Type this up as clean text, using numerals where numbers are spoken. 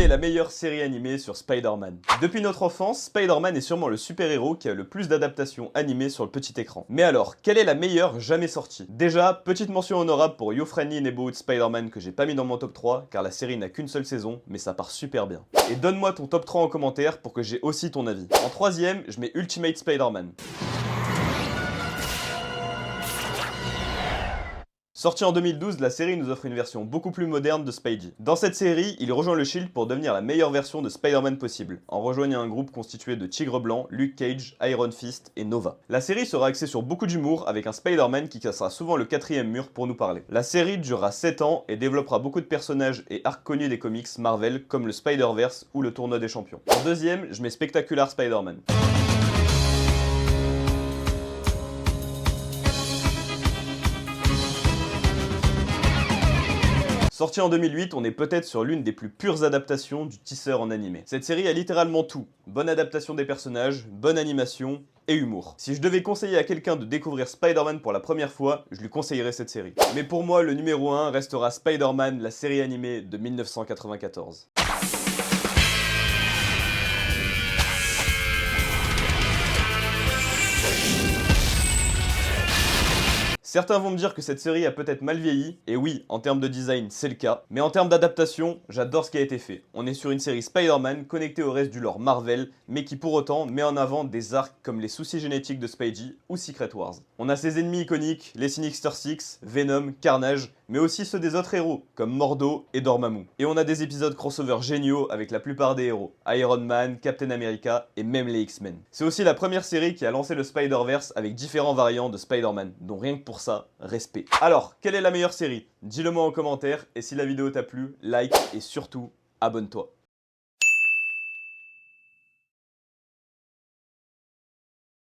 est la meilleure série animée sur Spider-Man? Depuis notre enfance, Spider-Man est sûrement le super-héros qui a le plus d'adaptations animées sur le petit écran. Mais alors, quelle est la meilleure jamais sortie? Déjà, petite mention honorable pour You Friendly Neighborhood Spider-Man que j'ai pas mis dans mon top 3, car la série n'a qu'une seule saison, mais ça part super bien. Et donne-moi ton top 3 en commentaire pour que j'ai aussi ton avis. En troisième, je mets Ultimate Spider-Man. Sorti en 2012, la série nous offre une version beaucoup plus moderne de Spidey. Dans cette série, il rejoint le Shield pour devenir la meilleure version de Spider-Man possible, en rejoignant un groupe constitué de Tigre Blanc, Luke Cage, Iron Fist et Nova. La série sera axée sur beaucoup d'humour, avec un Spider-Man qui cassera souvent le quatrième mur pour nous parler. La série durera 7 ans et développera beaucoup de personnages et arcs connus des comics Marvel, comme le Spider-Verse ou le Tournoi des Champions. En deuxième, je mets Spectacular Spider-Man. Sorti en 2008, on est peut-être sur l'une des plus pures adaptations du tisseur en animé. Cette série a littéralement tout. Bonne adaptation des personnages, bonne animation et humour. Si je devais conseiller à quelqu'un de découvrir Spider-Man pour la première fois, je lui conseillerais cette série. Mais pour moi, le numéro 1 restera Spider-Man, la série animée de 1994. Certains vont me dire que cette série a peut-être mal vieilli, et oui, en termes de design, c'est le cas, mais en termes d'adaptation, j'adore ce qui a été fait. On est sur une série Spider-Man connectée au reste du lore Marvel, mais qui pour autant met en avant des arcs comme les soucis génétiques de Spidey ou Secret Wars. On a ses ennemis iconiques, les Sinister Six, Venom, Carnage, mais aussi ceux des autres héros, comme Mordo et Dormammu. Et on a des épisodes crossover géniaux avec la plupart des héros, Iron Man, Captain America et même les X-Men. C'est aussi la première série qui a lancé le Spider-Verse avec différents variants de Spider-Man, dont rien que pour ça, respect. Alors, quelle est la meilleure série? Dis-le moi en commentaire, et si la vidéo t'a plu, like et surtout, abonne-toi.